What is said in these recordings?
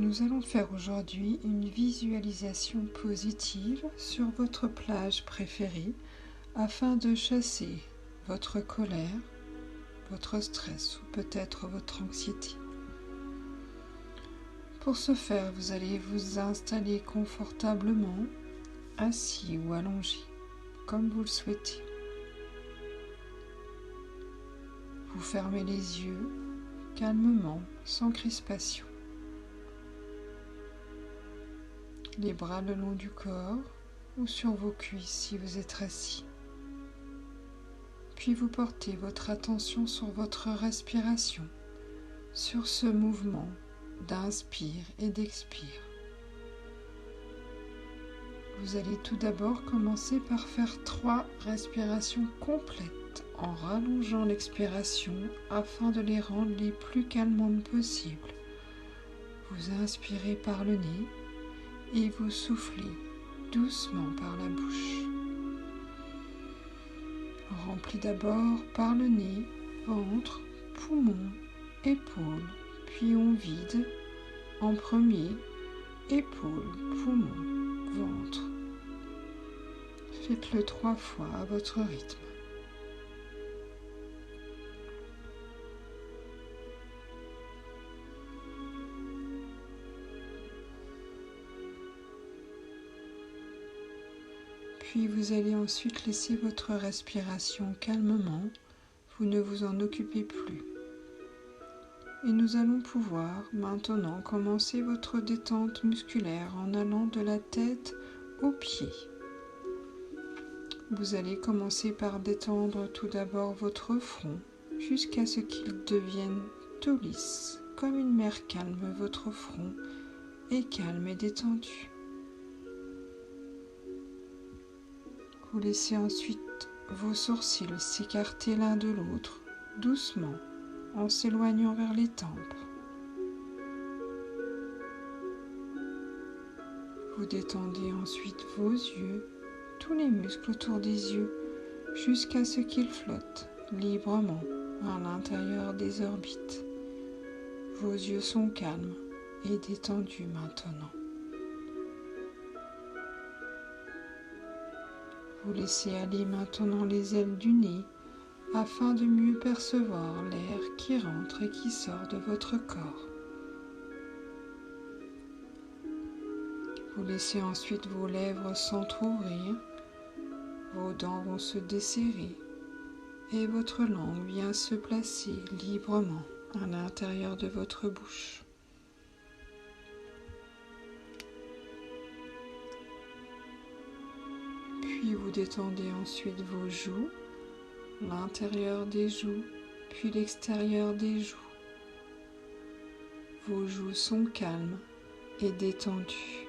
Nous allons faire aujourd'hui une visualisation positive sur votre plage préférée afin de chasser votre colère, votre stress ou peut-être votre anxiété. Pour ce faire, vous allez vous installer confortablement, assis ou allongé, comme vous le souhaitez. Vous fermez les yeux calmement, sans crispation. Les bras le long du corps ou sur vos cuisses si vous êtes assis. Puis vous portez votre attention sur votre respiration, sur ce mouvement d'inspire et d'expire. Vous allez tout d'abord commencer par faire 3 respirations complètes en rallongeant l'expiration afin de les rendre les plus calmantes possibles. Vous inspirez par le nez et vous soufflez doucement par la bouche. Remplis d'abord par le nez, ventre, poumon, épaules, puis on vide en premier, épaules, poumon, ventre. Faites-le 3 fois à votre rythme. Puis vous allez ensuite laisser votre respiration calmement, vous ne vous en occupez plus. Et nous allons pouvoir maintenant commencer votre détente musculaire en allant de la tête aux pieds. Vous allez commencer par détendre tout d'abord votre front jusqu'à ce qu'il devienne tout lisse, comme une mer calme. Votre front est calme et détendu. Vous laissez ensuite vos sourcils s'écarter l'un de l'autre, doucement, en s'éloignant vers les tempes. Vous détendez ensuite vos yeux, tous les muscles autour des yeux, jusqu'à ce qu'ils flottent librement à l'intérieur des orbites. Vos yeux sont calmes et détendus maintenant. Vous laissez aller maintenant les ailes du nez afin de mieux percevoir l'air qui rentre et qui sort de votre corps. Vous laissez ensuite vos lèvres s'entrouvrir, vos dents vont se desserrer et votre langue vient se placer librement à l'intérieur de votre bouche. Puis vous détendez ensuite vos joues, l'intérieur des joues, puis l'extérieur des joues. Vos joues sont calmes et détendues.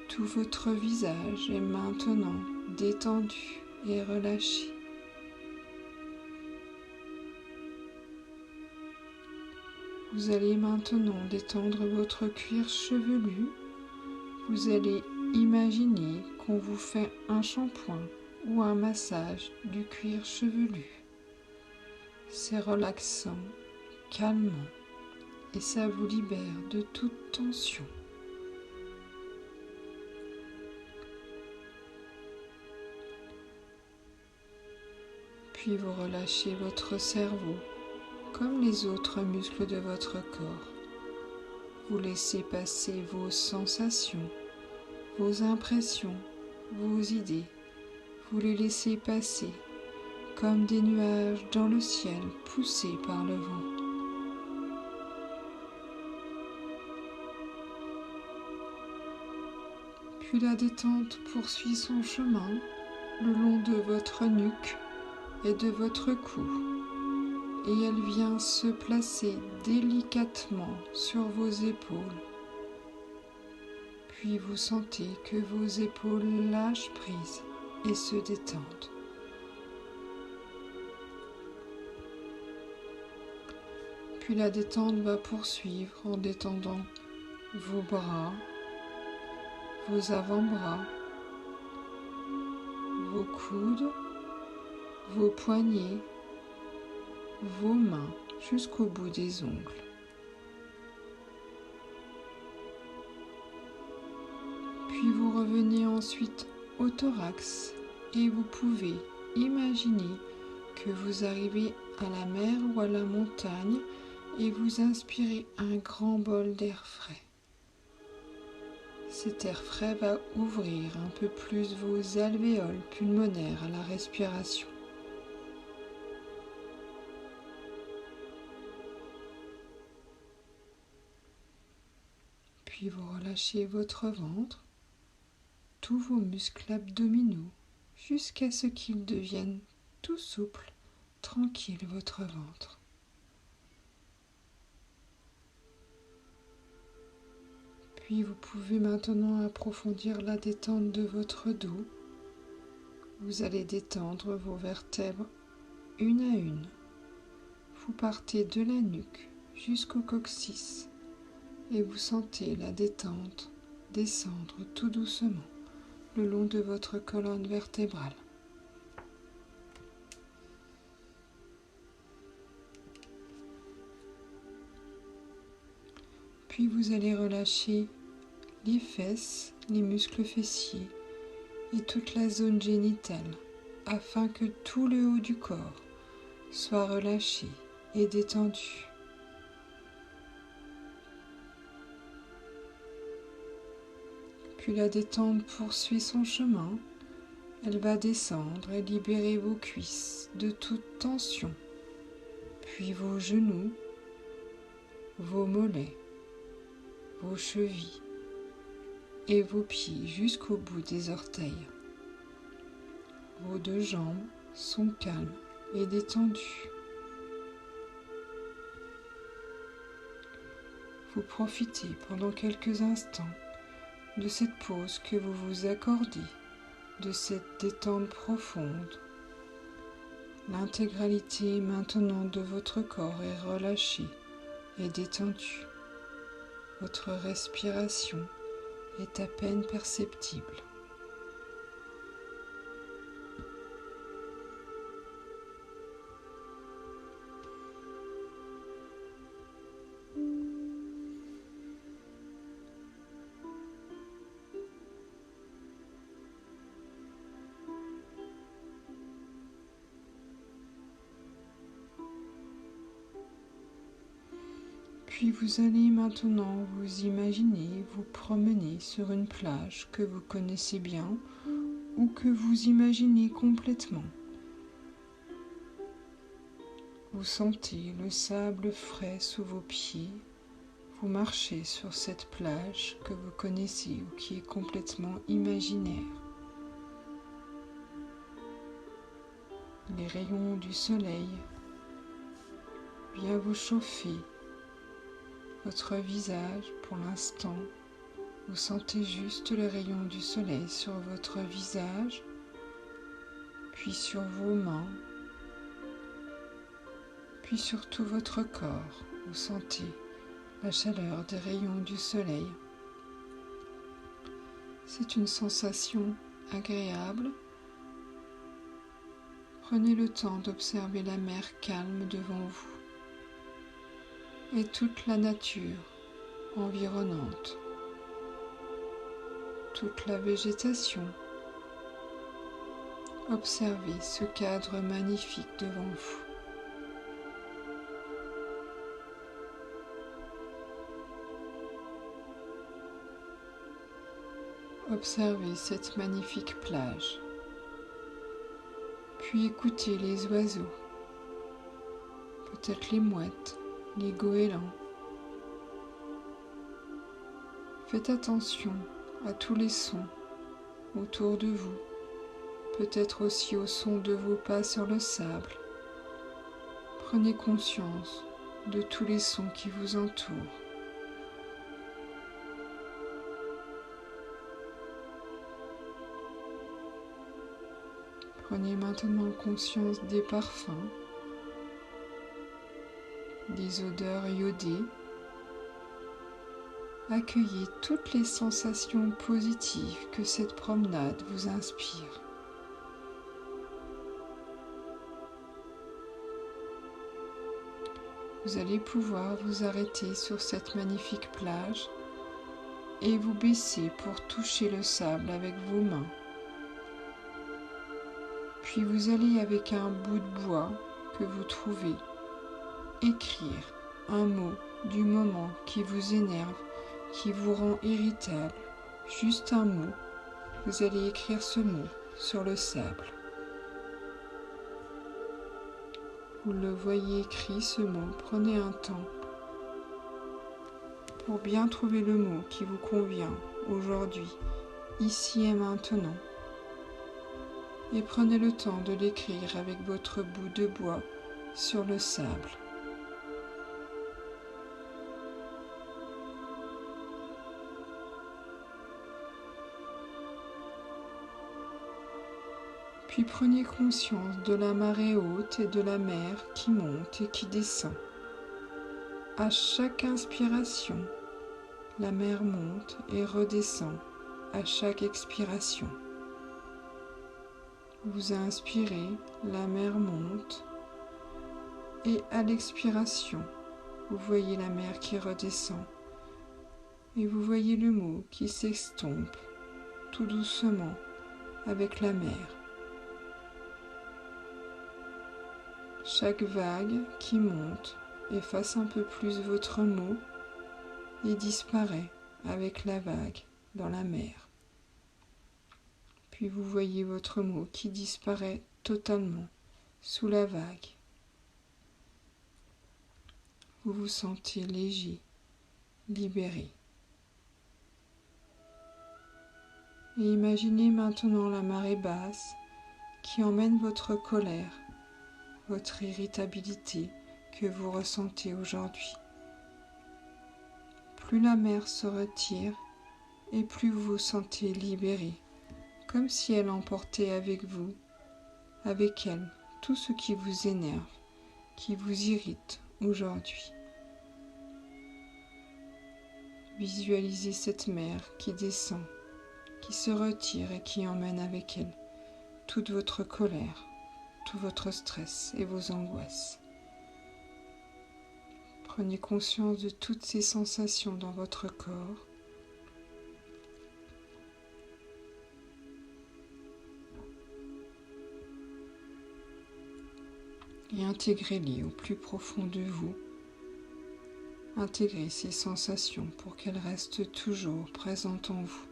Tout votre visage est maintenant détendu et relâché. Vous allez maintenant détendre votre cuir chevelu. Vous allez imaginer qu'on vous fait un shampoing ou un massage du cuir chevelu. C'est relaxant, calmant et ça vous libère de toute tension. Puis vous relâchez votre cerveau comme les autres muscles de votre corps. Vous laissez passer vos sensations, vos impressions, vos idées. Vous les laissez passer comme des nuages dans le ciel poussés par le vent. Puis la détente poursuit son chemin le long de votre nuque et de votre cou. Et elle vient se placer délicatement sur vos épaules. Puis vous sentez que vos épaules lâchent prise et se détendent. Puis la détente va poursuivre en détendant vos bras, vos avant-bras, vos coudes, vos poignets, vos mains jusqu'au bout des ongles. ensuite au thorax et vous pouvez imaginer que vous arrivez à la mer ou à la montagne et vous inspirez un grand bol d'air frais. Cet air frais va ouvrir un peu plus vos alvéoles pulmonaires à la respiration. Puis vous relâchez votre ventre, tous vos muscles abdominaux, jusqu'à ce qu'ils deviennent tout souples, tranquilles votre ventre. Puis vous pouvez maintenant approfondir la détente de votre dos. Vous allez détendre vos vertèbres une à une. Vous partez de la nuque jusqu'au coccyx et vous sentez la détente descendre tout doucement le long de votre colonne vertébrale. Puis vous allez relâcher les fesses, les muscles fessiers et toute la zone génitale afin que tout le haut du corps soit relâché et détendu. Puis la détente poursuit son chemin, elle va descendre et libérer vos cuisses de toute tension, puis vos genoux, vos mollets, vos chevilles et vos pieds jusqu'au bout des orteils. Vos deux jambes sont calmes et détendues. Vous profitez pendant quelques instants de cette pause que vous vous accordez, de cette détente profonde. L'intégralité maintenant de votre corps est relâchée et détendue. Votre respiration est à peine perceptible. Puis vous allez maintenant vous imaginer vous promener sur une plage que vous connaissez bien ou que vous imaginez complètement. Vous sentez le sable frais sous vos pieds. Vous marchez sur cette plage que vous connaissez ou qui est complètement imaginaire. Les rayons du soleil viennent vous chauffer. Votre visage, pour l'instant, vous sentez juste les rayons du soleil sur votre visage, puis sur vos mains, puis sur tout votre corps. Vous sentez la chaleur des rayons du soleil. C'est une sensation agréable. Prenez le temps d'observer la mer calme devant vous et toute la nature environnante, toute la végétation. Observez ce cadre magnifique devant vous. Observez cette magnifique plage, puis écoutez les oiseaux, peut-être les mouettes, les goélands. Faites attention à tous les sons autour de vous, peut-être aussi au son de vos pas sur le sable. Prenez conscience de tous les sons qui vous entourent. Prenez maintenant conscience des parfums, des odeurs iodées. Accueillez toutes les sensations positives que cette promenade vous inspire. Vous allez pouvoir vous arrêter sur cette magnifique plage et vous baissez pour toucher le sable avec vos mains. Puis vous allez avec un bout de bois que vous trouvez écrire un mot du moment qui vous énerve, qui vous rend irritable, juste un mot. Vous allez écrire ce mot sur le sable. Vous le voyez écrit ce mot, prenez un temps pour bien trouver le mot qui vous convient aujourd'hui, ici et maintenant. Et prenez le temps de l'écrire avec votre bout de bois sur le sable. Puis prenez conscience de la marée haute et de la mer qui monte et qui descend. À chaque inspiration, la mer monte et redescend à chaque expiration. Vous inspirez, la mer monte et à l'expiration, vous voyez la mer qui redescend et vous voyez le mot qui s'estompe tout doucement avec la mer. Chaque vague qui monte efface un peu plus votre mot et disparaît avec la vague dans la mer. Puis vous voyez votre mot qui disparaît totalement sous la vague. Vous vous sentez léger, libéré. Et imaginez maintenant la marée basse qui emmène votre colère, votre irritabilité que vous ressentez aujourd'hui. Plus la mer se retire et plus vous vous sentez libéré, comme si elle emportait avec vous, avec elle, tout ce qui vous énerve, qui vous irrite aujourd'hui. Visualisez cette mer qui descend, qui se retire et qui emmène avec elle toute votre colère, tout votre stress et vos angoisses. Prenez conscience de toutes ces sensations dans votre corps. Et intégrez-les au plus profond de vous. Intégrez ces sensations pour qu'elles restent toujours présentes en vous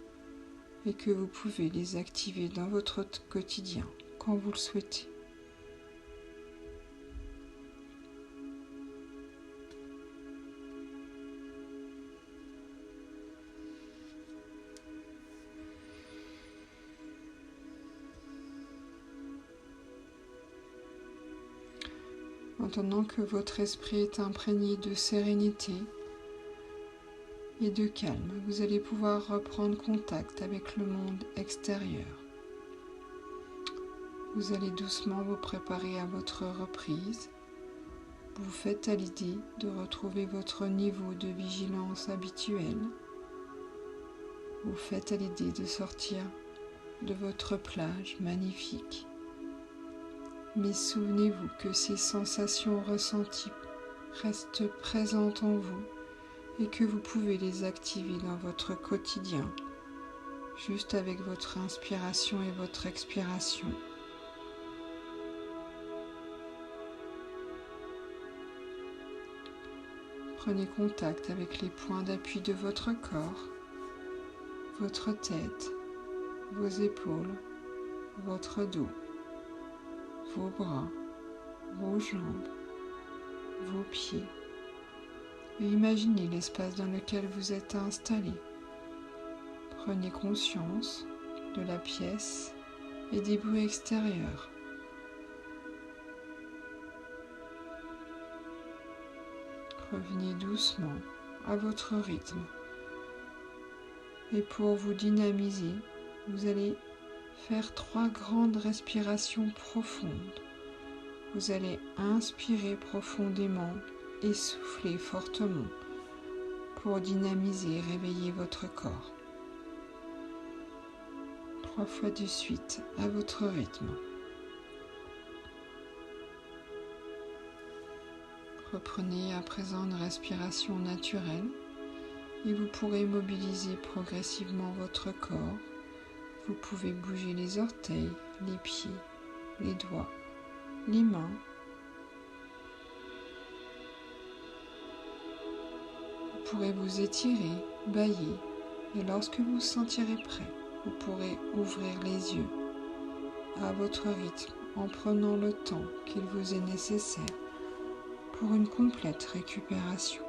et que vous pouvez les activer dans votre quotidien quand vous le souhaitez. Maintenant que votre esprit est imprégné de sérénité et de calme, vous allez pouvoir reprendre contact avec le monde extérieur. Vous allez doucement vous préparer à votre reprise. Vous faites à l'idée de retrouver votre niveau de vigilance habituel. Vous faites à l'idée de sortir de votre plage magnifique. Mais souvenez-vous que ces sensations ressenties restent présentes en vous et que vous pouvez les activer dans votre quotidien, juste avec votre inspiration et votre expiration. Prenez contact avec les points d'appui de votre corps, votre tête, vos épaules, votre dos, vos bras, vos jambes, vos pieds. Et imaginez l'espace dans lequel vous êtes installé. Prenez conscience de la pièce et des bruits extérieurs. Revenez doucement à votre rythme. Et pour vous dynamiser, vous allez faire 3 grandes respirations profondes. Vous allez inspirer profondément et souffler fortement pour dynamiser et réveiller votre corps. 3 fois de suite à votre rythme. Reprenez à présent une respiration naturelle et vous pourrez mobiliser progressivement votre corps. Vous pouvez bouger les orteils, les pieds, les doigts, les mains. Vous pourrez vous étirer, bâiller, et lorsque vous vous sentirez prêt, vous pourrez ouvrir les yeux à votre rythme en prenant le temps qu'il vous est nécessaire pour une complète récupération.